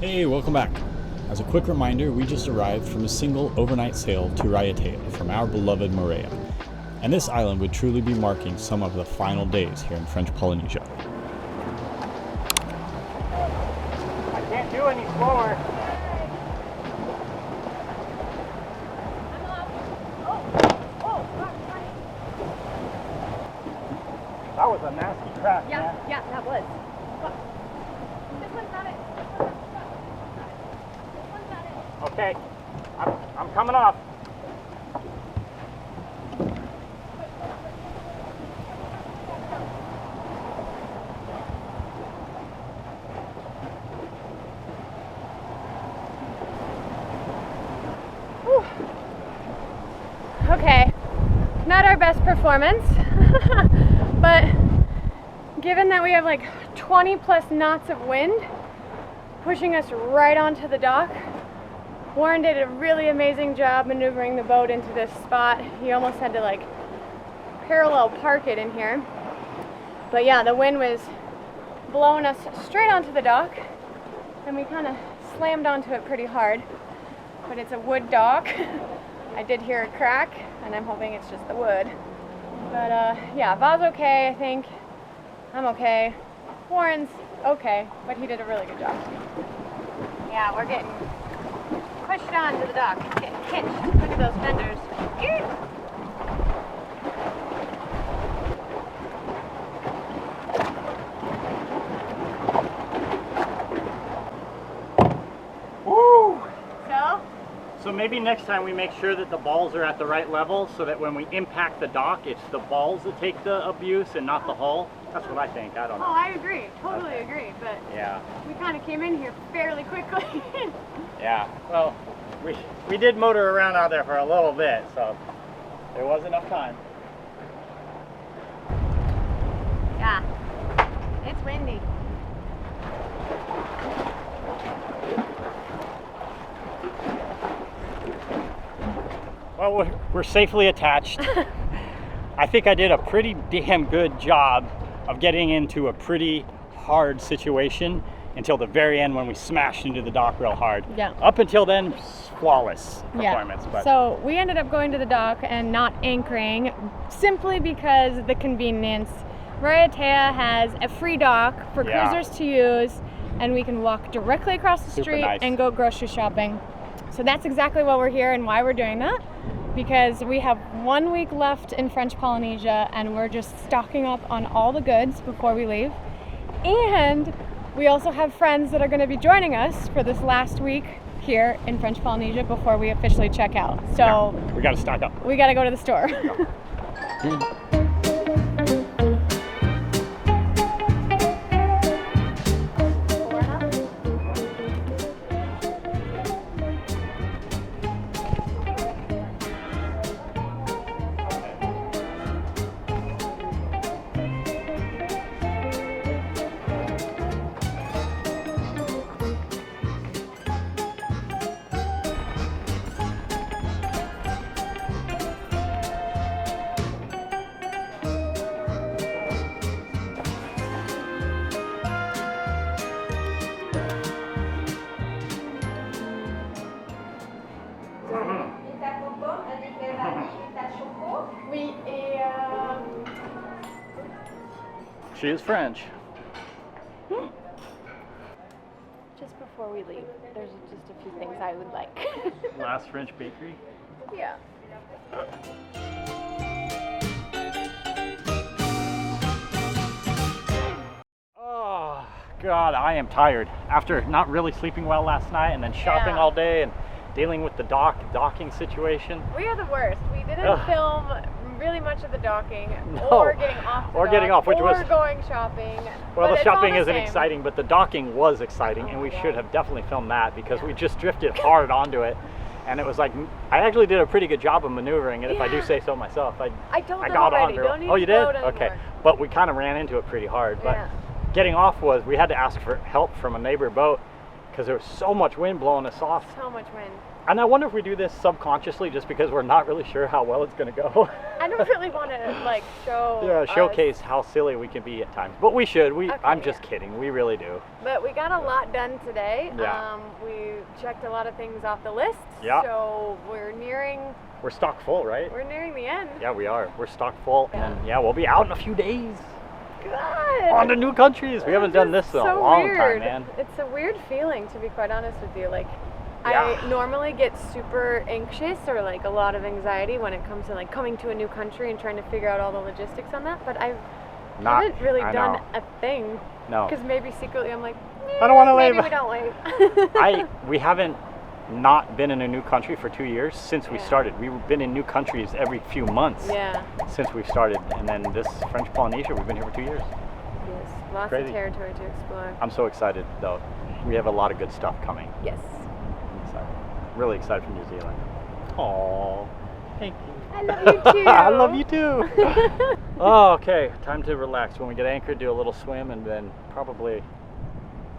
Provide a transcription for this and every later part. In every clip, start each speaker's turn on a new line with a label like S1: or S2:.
S1: Hey, welcome back. As a quick reminder, we just arrived from a single overnight sail to Raiatea from our beloved Moorea. And this island would truly be marking some of the final days here in French Polynesia.
S2: I can't do any slower. That was a nasty crash.
S3: Yeah, yeah, that was. This one's not it. This one's not it.
S2: Okay, I'm coming off.
S3: Whew. Okay, not our best performance, but given that we have like 20 plus knots of wind pushing us right onto the dock, Warren did a really amazing job maneuvering the boat into this spot. He almost had to like parallel park it in here. But yeah, the wind was blowing us straight onto the dock and we kind of slammed onto it pretty hard. But it's a wood dock. I did hear a crack and I'm hoping it's just the wood. But yeah, Va's okay, I think. I'm okay. Warren's okay, but he did a really good job. Yeah, we're getting pushed onto the dock. It's getting hitched. Look at those fenders.
S2: Woo!
S3: So
S2: So maybe next time we make sure that the balls are at the right level so that when we impact the dock, it's the balls that take the abuse and not the hull. That's what I think. I don't know.
S3: Oh, I agree. Totally agree. But
S2: Yeah.
S3: we kind of came in here fairly quickly.
S2: Yeah. Well, we did motor around out there for a little bit, so there was enough time.
S3: Yeah. It's windy.
S2: Well, we're safely attached. I think I did a pretty damn good job of getting into a pretty hard situation until the very end when we smashed into the dock real hard.
S3: Yeah.
S2: Up until then, flawless performance.
S3: Yeah.
S2: But
S3: So we ended up going to the dock and not anchoring simply because of the convenience. Raiatea has a free dock for cruisers to use, and we can walk directly across the street and go grocery shopping. So that's exactly why we're here and why we're doing that, because we have 1 week left in French Polynesia and we're just stocking up on all the goods before we leave. And we also have friends that are going to be joining us for this last week here in French Polynesia before we officially check out. So
S2: we got to stock up.
S3: We got to go to the store. Oui, et
S2: She is French.
S3: just before we leave, there's just a few things I would like.
S2: Last French bakery.
S3: Yeah.
S2: Oh, God, I am tired. After not really sleeping well last night and then shopping all day and dealing with the docking situation.
S3: We are the worst. We didn't film really much of the docking
S2: No.
S3: or getting off the
S2: Or getting
S3: dock,
S2: off, which
S3: or
S2: was
S3: going shopping.
S2: well,
S3: But
S2: the
S3: it's all
S2: shopping
S3: the
S2: isn't
S3: same.
S2: exciting, but the docking was exciting, and we should have definitely filmed that because we just drifted hard onto it, and it was like I actually did a pretty good job of maneuvering it, if I do say so myself.
S3: I told them
S2: got
S3: already.
S2: on.
S3: Don't need
S2: Oh, you
S3: to
S2: did?
S3: float
S2: Okay,
S3: anymore.
S2: but we kind of ran into it pretty hard. But getting off we had to ask for help from a neighbor boat because there was so much wind blowing us off.
S3: So much wind.
S2: And I wonder if we do this subconsciously just because we're not really sure how well it's going to go.
S3: I don't really want to like show.
S2: Yeah, showcase how silly we can be at times. But we should.
S3: Okay,
S2: I'm just kidding. We really do.
S3: But we got a lot done today.
S2: Yeah.
S3: We checked a lot of things off the list.
S2: Yeah.
S3: So we're nearing
S2: stocked full, right?
S3: the end.
S2: Yeah, we are. We're stocked full.
S3: Yeah.
S2: And yeah, we'll be out in a few days.
S3: Good.
S2: On to new countries. We haven't done this in a long time, man.
S3: It's a weird feeling, to be quite honest with you. Like,
S2: Yeah.
S3: I normally get super anxious or like a lot of anxiety when it comes to like coming to a new country and trying to figure out all the logistics on that. But I haven't really done a thing.
S2: No.
S3: Because maybe secretly I'm like,
S2: I don't want to leave.
S3: maybe we don't leave.
S2: We haven't not been in a new country for 2 years since we
S3: Yeah.
S2: started. We've been in new countries every few months
S3: Yeah.
S2: since we've started. And then this French Polynesia, we've been here for 2 years.
S3: Yes. Lots
S2: Crazy.
S3: of territory to explore.
S2: I'm so excited, though. We have a lot of good stuff coming.
S3: Yes.
S2: I'm excited. Really excited for New Zealand. Aww. Thank you.
S3: I love you too.
S2: I love you too. Oh, okay. Time to relax. When we get anchored, do a little swim and then probably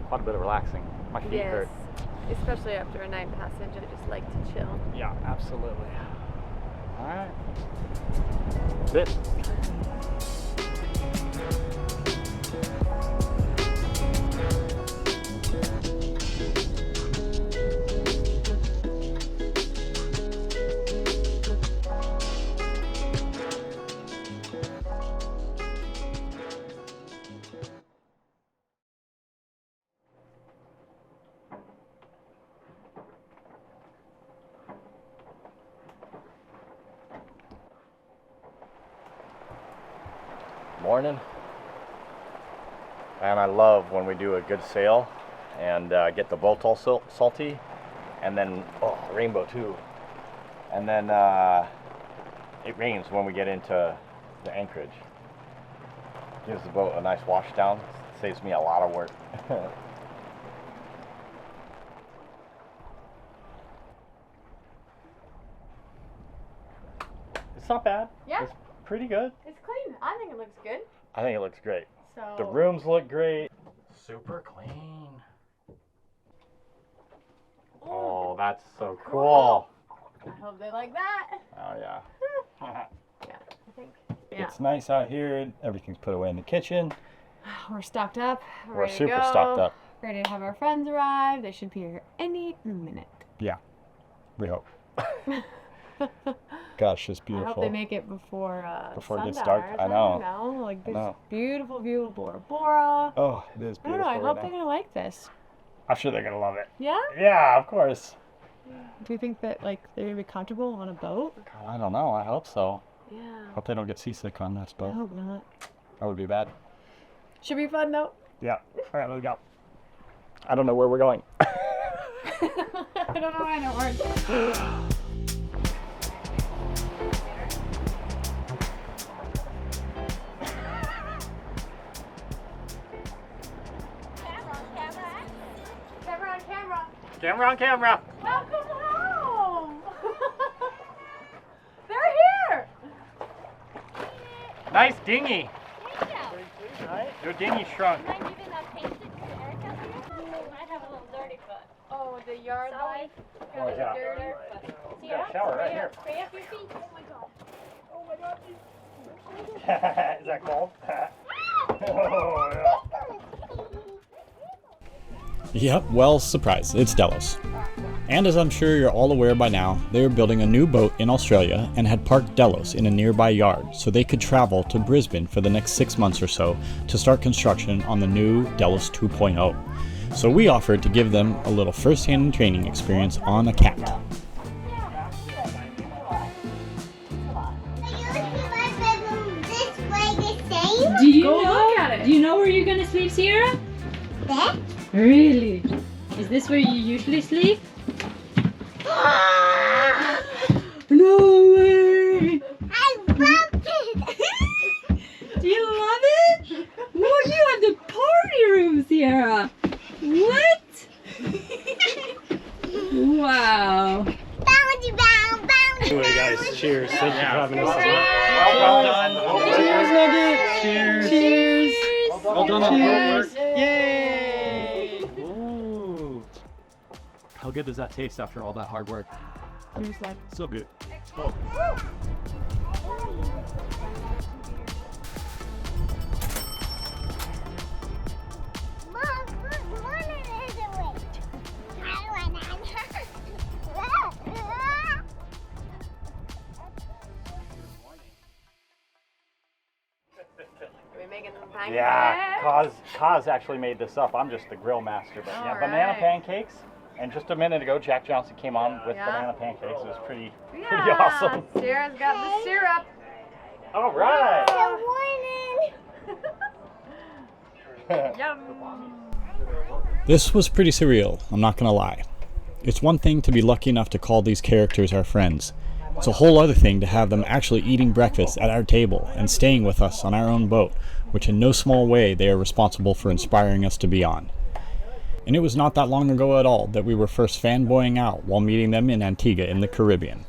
S2: quite a bit of relaxing. My feet
S3: Yes.
S2: hurt.
S3: Especially after a night passage, I just like to chill.
S2: Yeah, absolutely. All right. Sit. Morning. And I love when we do a good sail and get the boat all salty, and then rainbow too, and then it rains when we get into the anchorage. Gives the boat a nice wash down. Saves me a lot of work. It's not bad.
S3: Yeah.
S2: It's pretty good.
S3: It's clean. I think it looks good.
S2: I think it looks great.
S3: So
S2: The rooms look great. Super clean. Oh, that's so cool.
S3: I hope they like that.
S2: Oh, yeah.
S3: Yeah, I think. Yeah.
S1: It's nice out here. Everything's put away in the kitchen.
S3: We're stocked up.
S1: We're
S3: ready to
S1: super
S3: go.
S1: stocked up.
S3: Ready to have our friends arrive. They should be here any minute.
S1: Yeah, we hope. Gosh, it's
S3: I
S1: beautiful.
S3: hope they make it before
S1: Before it gets
S3: sundown
S1: dark.
S3: or
S1: I know.
S3: something, like this
S1: know.
S3: beautiful view of Bora Bora.
S1: Oh, it is
S3: I don't
S1: beautiful.
S3: know. I
S1: right
S3: hope
S1: now.
S3: they're gonna like this.
S2: I'm sure they're going to love it.
S3: Yeah.
S2: Yeah, of course.
S3: Do you think that like they're gonna be comfortable on a boat?
S1: I don't know. I hope so.
S3: Yeah.
S1: Hope they don't get seasick on that
S3: I
S1: boat.
S3: hope not.
S1: That would be bad.
S3: Should be fun though.
S2: Yeah. All right, let's go. I don't know where we're going.
S3: I don't know. I don't work. Camera on camera.
S2: Camera on camera.
S3: Welcome home. They're here.
S2: Nice dinghy.
S4: Thank you.
S2: Right? Your dinghy shrunk.
S4: Mind giving a painted to Erica here? We might have a little dirty foot.
S3: Oh, the yard
S4: Sorry.
S3: life.
S2: Oh, yeah.
S3: Dirty.
S4: See
S2: got a shower right here.
S4: Spray up your feet. Oh my god. Oh my god.
S2: Is that cold? Oh, yeah.
S1: Yep, well, surprise, it's Delos. And as I'm sure you're all aware by now, they were building a new boat in Australia and had parked Delos in a nearby yard so they could travel to Brisbane for the next 6 months or so to start construction on the new Delos 2.0. So we offered to give them a little first-hand training experience on a cat.
S5: Do you
S3: Go
S5: know?
S3: look at it.
S5: Do you know where you're gonna sleep, Sierra?
S4: There?
S5: Really? Is this where you usually sleep? No way!
S4: I love it!
S5: Do you love it? What? You have the party room, Sierra. What? Wow.
S4: Bouncy bound, bouncy
S2: Anyway, guys, cheers. Thank you for having us.
S4: Well
S2: done.
S5: Cheers, Nugget.
S2: Cheers.
S5: Cheers.
S2: Well done on the
S5: Cheers.
S2: boatwork. Yay! Ooh. How How good does that taste after all that hard work? So good. Oh.
S3: Are we making some pancakes?
S2: Yeah, Kaz actually made this up. I'm just the grill master. But yeah,
S3: All
S2: banana
S3: right.
S2: pancakes. And just a minute ago, Jack Johnson came on with
S3: Yeah.
S2: banana pancakes. It was pretty
S3: Yeah.
S2: awesome.
S3: Sarah's got the syrup.
S2: All right.
S3: Yum.
S1: This was pretty surreal, I'm not gonna lie. It's one thing to be lucky enough to call these characters our friends. It's a whole other thing to have them actually eating breakfast at our table and staying with us on our own boat, which in no small way they are responsible for inspiring us to be on. And it was not that long ago at all that we were first fanboying out while meeting them in Antigua in the Caribbean.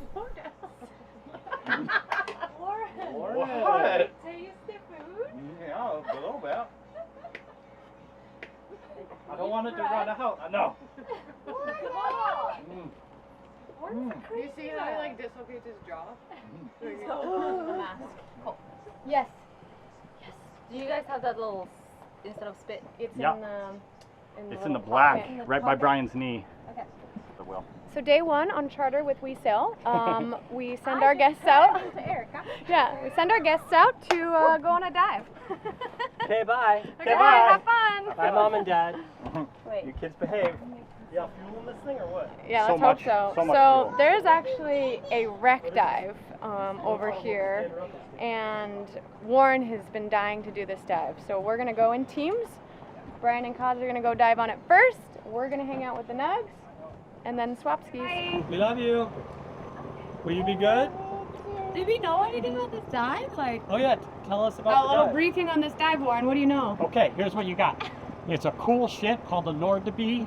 S2: What?
S3: Taste the food?
S2: Yeah, a little bit. I don't want it to run out. No.
S3: Do you see how he like dislocates his jaw?
S5: Yes. Yes. Do you guys have that little, instead of spit?
S3: It's
S2: Yeah. It's in the black, right by Brian's knee.
S5: Okay.
S2: The wheel.
S3: So day one on charter with WESail, we send our guests out. Yeah, we send our guests out to go on a dive.
S6: Okay, bye.
S3: Okay, have fun.
S6: Bye, Mom and Dad.
S3: Wait.
S2: You kids behave.
S6: Yeah, fuel in this thing or what?
S3: Yeah,
S2: So
S3: let's
S2: much-
S3: hope so.
S2: so much
S3: So
S2: fuel.
S3: there's actually a wreck dive over here, and Warren has been dying to do this dive. So we're gonna go in teams. Brian and Kaz are gonna go dive on it first. We're gonna hang out with the nugs, and then swap skis.
S6: We love you. Will you be good?
S5: Did we know anything about this dive? Like,
S6: Oh yeah, tell us
S3: A
S6: about
S3: little
S6: the dive.
S3: briefing on this dive, Warren. What do you know?
S2: Okay, here's what you got. It's a cool ship called the Nord-to-be,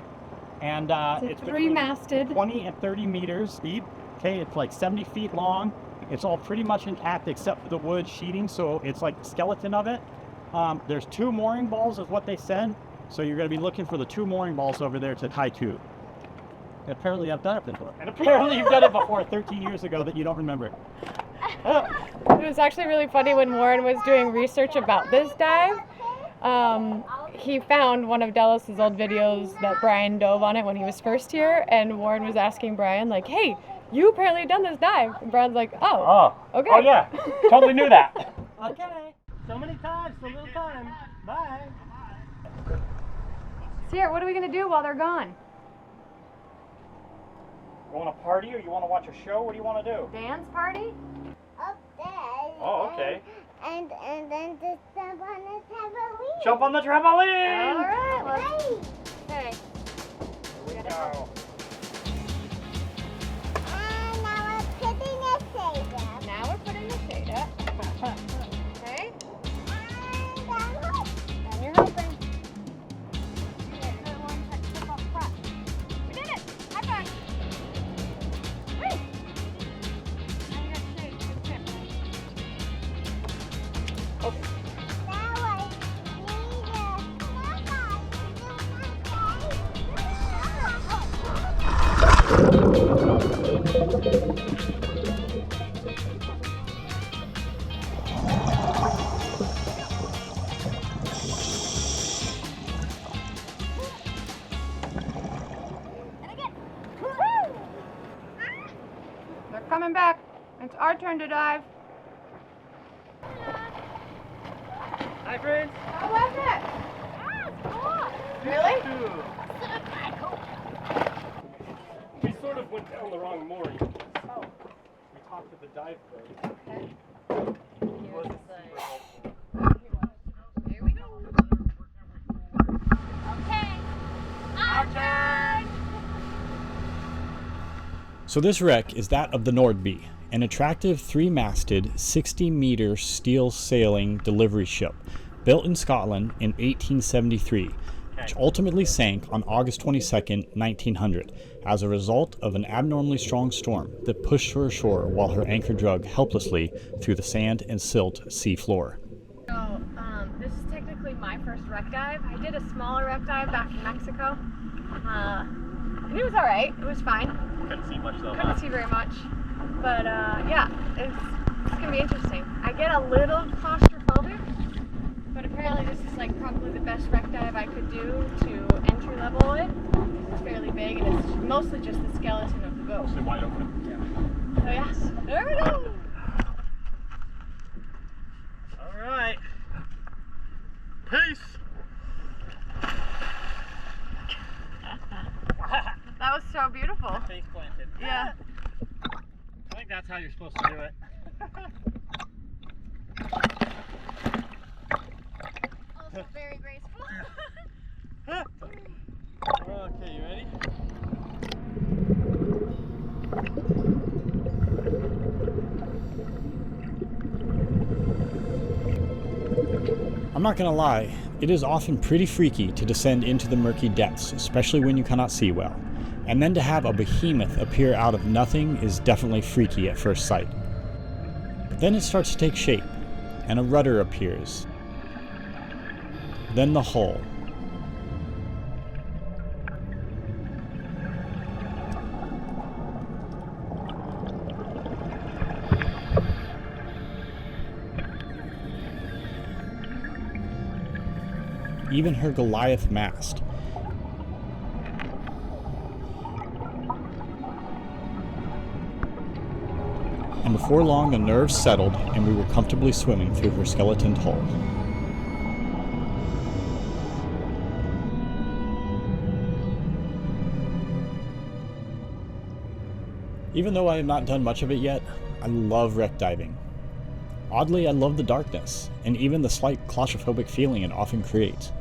S2: and it's between
S3: Three-masted.
S2: 20 and 30 meters deep. Okay, it's like 70 feet long. It's all pretty much intact except for the wood sheeting, so it's like the skeleton of it. There's 2 mooring balls is what they said, so you're going to be looking for the 2 mooring balls over there to tie to. Apparently I've done it before. And apparently you've done it before 13 years ago that you don't remember.
S3: It was actually really funny when Warren was doing research about this dive. He found one of Delos's old videos that Brian dove on it when he was first here, and Warren was asking Brian, like, hey, you apparently have done this dive. And Brian's like, oh, okay.
S2: Oh yeah, totally knew that.
S6: Okay. So many times, so little time. Bye.
S3: Sierra, what are we going to do while they're gone?
S2: You want to party or you want to watch a show? What do you want to do?
S3: Dance party?
S4: Up there.
S2: Oh, okay.
S4: And then just jump on the trampoline.
S2: Jump on the trampoline!
S3: All right, let's...
S4: Hey.
S3: Okay.
S2: Here we go.
S4: And now we're putting a shade up.
S3: Now we're putting the shade up. Okay?
S4: And I'm hoping.
S3: And you're helping. We did it! High five! Woo! Now we got shade. Good tip.
S4: Now I need
S3: They're coming back. It's our turn to dive.
S6: Hi, friends.
S3: How was it? Really?
S6: We sort of went down the wrong mooring. We talked to the dive coach. He wasn't super helpful.
S3: Here we go.
S4: Okay. Our turn.
S1: So this wreck is that of the Nordby, an attractive 3-masted, 60-meter steel sailing delivery ship built in Scotland in 1873, which ultimately sank on August 22, 1900, as a result of an abnormally strong storm that pushed her ashore while her anchor drug helplessly through the sand and silt sea floor.
S3: So, this is technically my first wreck dive. I did a smaller wreck dive back in Mexico. And it was alright. It was fine.
S2: Couldn't see much though.
S3: Couldn't see very much. But yeah, it's gonna be interesting. I get a little claustrophobic, but apparently this is like probably the best wreck dive I could do to entry level it. It's fairly big and it's mostly just the skeleton of the boat.
S2: Mostly wide open. Yeah.
S3: So yes, there we go.
S2: All right. Peace.
S3: That was so beautiful.
S2: Face planted.
S3: Yeah.
S2: I think that's how you're supposed to do it.
S3: Also very graceful.
S2: Okay, you ready?
S1: I'm not gonna lie, it is often pretty freaky to descend into the murky depths, especially when you cannot see well. And then to have a behemoth appear out of nothing is definitely freaky at first sight. But then it starts to take shape, and a rudder appears. Then the hull. Even her Goliath mast. And before long the nerves settled and we were comfortably swimming through her skeletoned hull. Even though I have not done much of it yet, I love wreck diving. Oddly, I love the darkness, and even the slight claustrophobic feeling it often creates.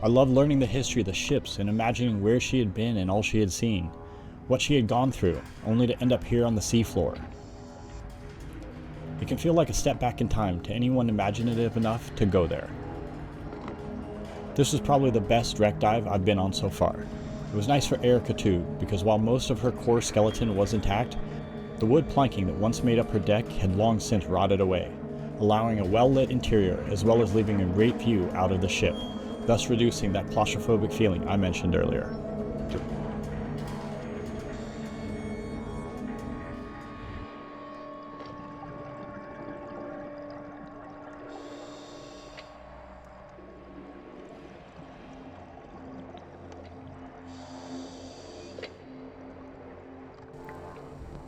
S1: I love learning the history of the ships and imagining where she had been and all she had seen, what she had gone through, only to end up here on the seafloor. It can feel like a step back in time to anyone imaginative enough to go there. This was probably the best wreck dive I've been on so far. It was nice for Erica too, because while most of her core skeleton was intact, the wood planking that once made up her deck had long since rotted away, allowing a well-lit interior as well as leaving a great view out of the ship, thus reducing that claustrophobic feeling I mentioned earlier.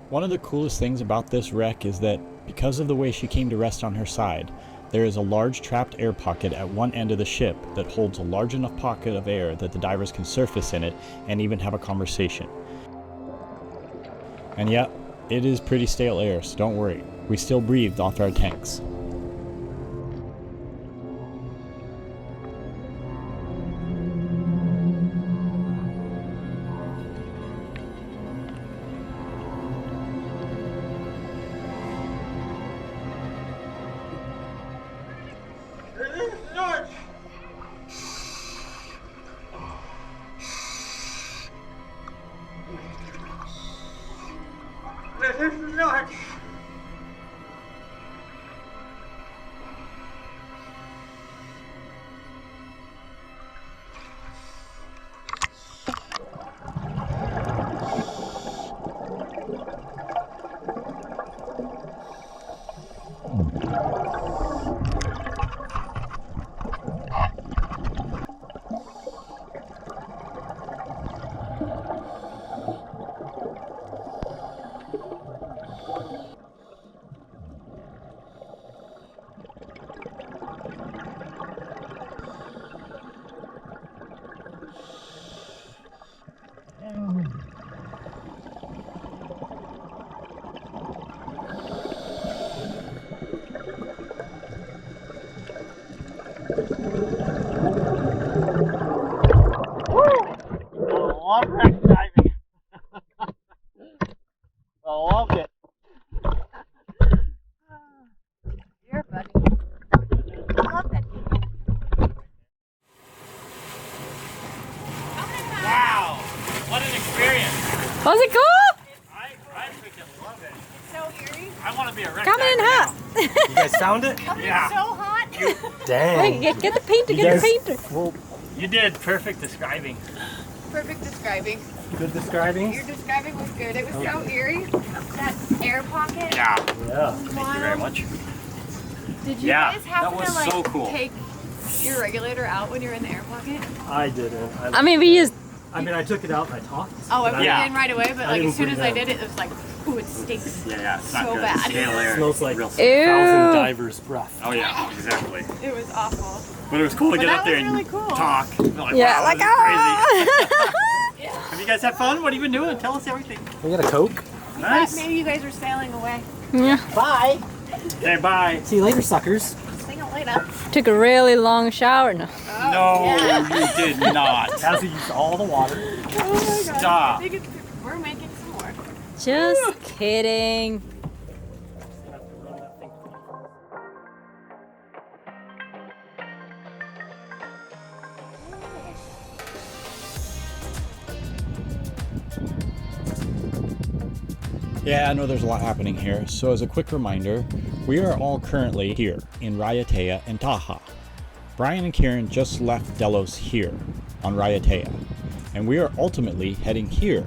S1: One of the coolest things about this wreck is that, because of the way she came to rest on her side, there is a large trapped air pocket at one end of the ship that holds a large enough pocket of air that the divers can surface in it and even have a conversation. And yeah, it is pretty stale air, so don't worry, we still breathed off our tanks.
S2: love wreck diving. I loved it.
S3: Here, buddy. I love that.
S2: Wow, what an experience.
S5: Was it cool?
S2: I freaking love it.
S3: So eerie.
S2: I want to be a wreck
S5: Coming in
S2: diver
S5: hot.
S2: now.
S6: You guys found it?
S2: Yeah.
S3: So hot.
S6: Dang.
S5: Hey, get the painter,
S6: You
S5: get the
S6: guys-
S5: painter.
S6: Well,
S2: You did perfect describing.
S3: perfect describing.
S6: Good describing?
S3: Your describing was good. It was so eerie. That air pocket.
S2: Yeah.
S6: Yeah.
S2: Thank you very much.
S3: Did you
S2: Yeah,
S3: guys have
S2: that
S3: to
S2: was
S3: like
S2: so cool.
S3: take your regulator out when you're in the air pocket?
S6: I didn't.
S5: I mean, we used.
S6: I mean, I took it out and I talked.
S3: Oh, I
S6: but
S3: put
S2: Yeah.
S3: it in right away, but
S6: I
S3: like
S6: didn't
S3: as soon as
S6: breathe
S3: I
S6: in.
S3: did it, it was like, ooh, it stinks.
S2: Yeah, it's not
S3: So
S2: good.
S3: bad.
S2: Stale air.
S6: It smells like
S2: Real
S6: thousand
S5: Ew.
S6: divers' breath.
S2: Oh yeah, exactly.
S3: It was awful.
S2: But it was cool to
S3: But
S2: get
S3: that
S2: up there
S3: was
S2: and
S3: really cool.
S2: talk. Like,
S5: Yeah,
S2: wow,
S5: like
S2: this is crazy.
S5: ah.
S2: Have you guys had fun? What have you been doing? Tell us everything.
S6: We got a Coke.
S2: Nice.
S3: Maybe you guys were sailing away.
S5: Yeah.
S6: Bye.
S2: Okay, bye.
S6: See you later, suckers.
S3: See you later.
S5: Took a really long shower. No.
S2: No, you did not.
S6: Cassie used all the water.
S3: Oh my god.
S2: Stop.
S3: I think it's, we're making some more.
S5: Just kidding.
S1: Yeah, I know there's a lot happening here, so as a quick reminder, we are all currently here in Raiatea and Taha'a. Brian and Kieran just left Delos here on Raiatea, and we are ultimately heading here,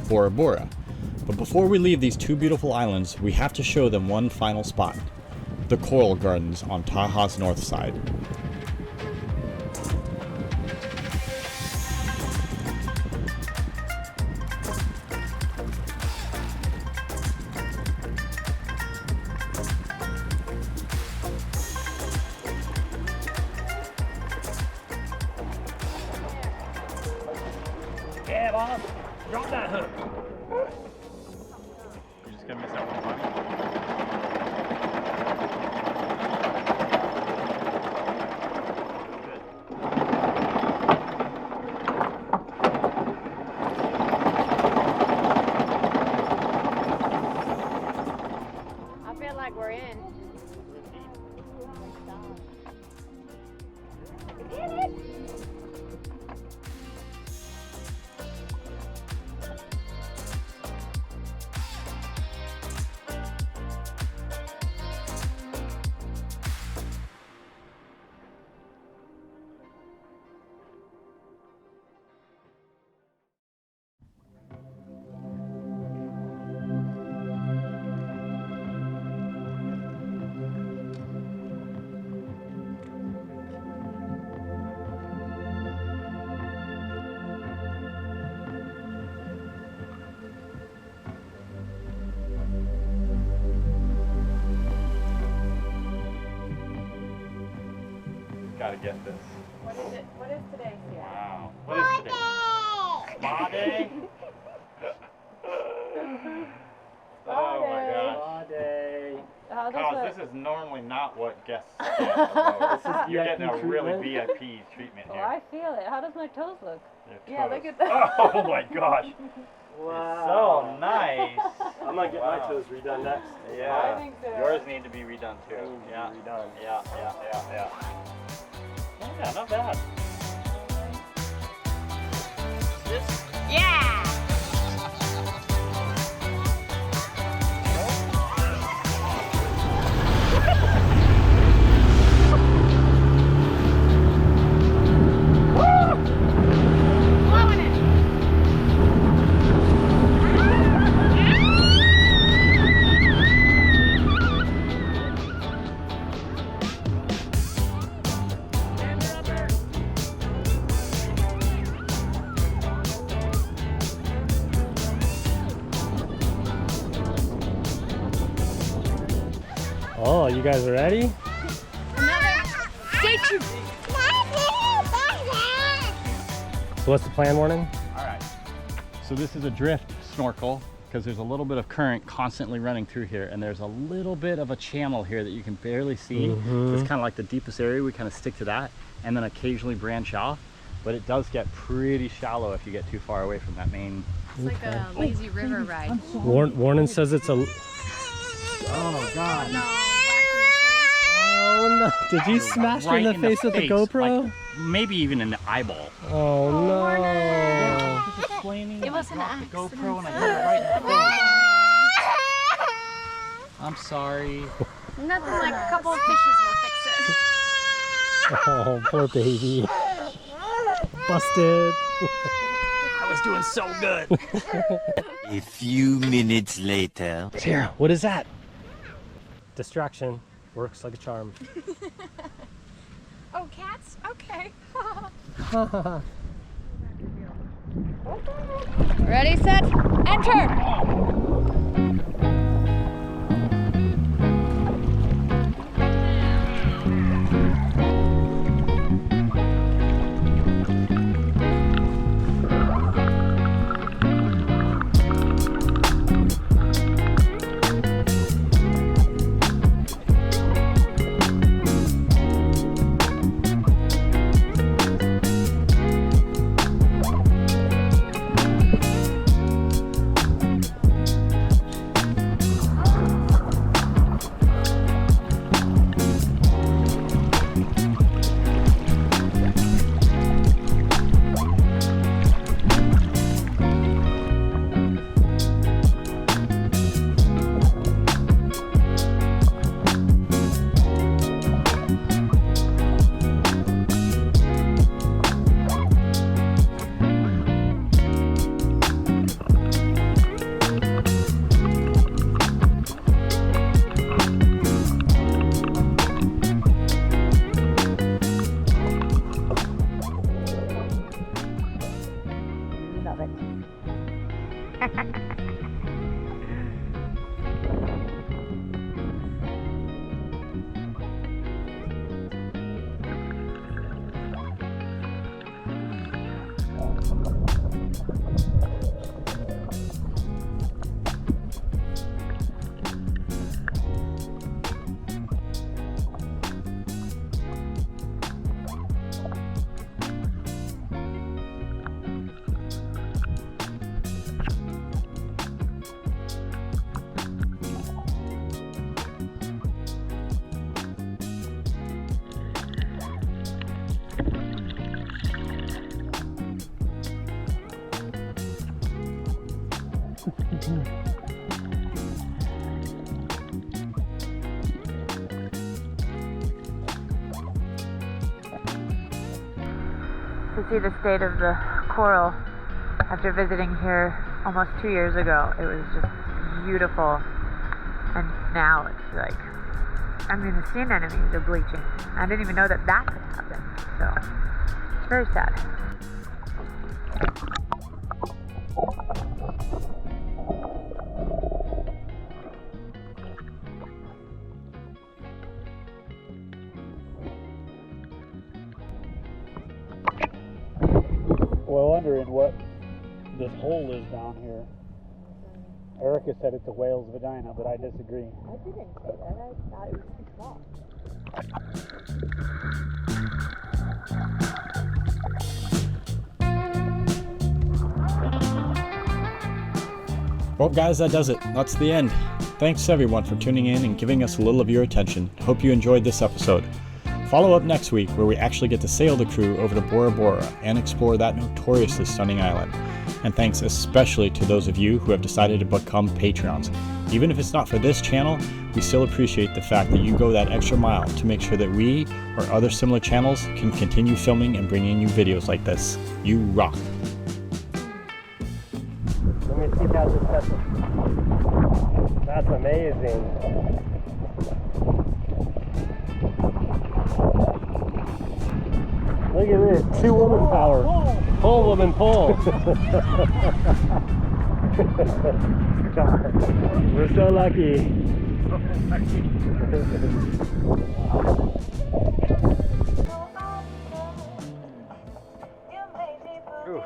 S1: Bora Bora. But before we leave these two beautiful islands, we have to show them one final spot, the coral gardens on Taha'a's north side.
S2: Yeah, boss. Drop that hook. You're just gonna miss out one money.
S3: I feel like we're in.
S2: Gotta get this.
S3: What is it? What is today, Sierra?
S2: Wow. What is today? Spa day? Oh my gosh.
S6: Spa day.
S2: Cause this is normally not what guests get. Although you're getting a
S6: VIP
S2: really
S6: treatment.
S2: VIP treatment
S5: Oh,
S2: here.
S5: I feel it. How does my toes look?
S2: Your
S3: Yeah,
S2: toes.
S3: look at that.
S2: Oh my gosh.
S6: Wow.
S2: So nice.
S6: I'm gonna get my
S2: Wow.
S6: toes redone next.
S2: Yeah.
S3: I think so.
S2: Yours need to be redone too.
S6: They need to be
S2: Yeah.
S6: redone.
S2: Yeah. Yeah, not bad.
S3: Yeah! Blowing it!
S6: Oh, you guys are ready?
S3: Stay true.
S6: So what's the plan, Warren?
S2: Alright. So this is a drift snorkel because there's a little bit of current constantly running through here, and there's a little bit of a channel here that you can barely see.
S6: Mhm.
S2: It's kind of like the deepest area. We kind of stick to that and then occasionally branch off, but it does get pretty shallow if you get too far away from that main.
S3: It's like a lazy river ride.
S6: Warren says it's a.
S2: Oh god.
S6: Oh no! Did you smash her in the face with the GoPro?
S2: like, maybe even in the eyeball.
S6: Oh no!
S2: Just explaining.
S3: It was an
S2: dropped the
S3: accident.
S2: GoPro and I hit it right in the face. I'm sorry.
S3: Nothing like a couple of fishes will fix it.
S6: Oh, poor baby. Busted. was doing so good.
S7: A few minutes later.
S6: Sarah, what is that? Distraction works like a charm.
S3: Oh, cats? Okay. Ready, set, enter!
S8: To see the state of the coral after visiting here almost 2 years ago, it was just beautiful. And now it's like, I mean, the sea anemones are bleaching. I didn't even know that that could happen. So it's very sad.
S2: Well, wondering what this hole is down here. Erica said it's a whale's vagina, but I disagree.
S8: I didn't say that. I thought it was too small.
S1: Well, guys, that does it. That's the end. Thanks everyone for tuning in and giving us a little of your attention. Hope you enjoyed this episode. Follow up next week where we actually get to sail the crew over to Bora Bora and explore that notoriously stunning island. And thanks especially to those of you who have decided to become Patreons. Even if it's not for this channel, we still appreciate the fact that you go that extra mile to make sure that we or other similar channels can continue filming and bringing you videos like this. You rock.
S6: Let me see how this happens. That's amazing. Look at this, 2-woman power. Pull, woman, pull. God, we're so lucky. Ooh.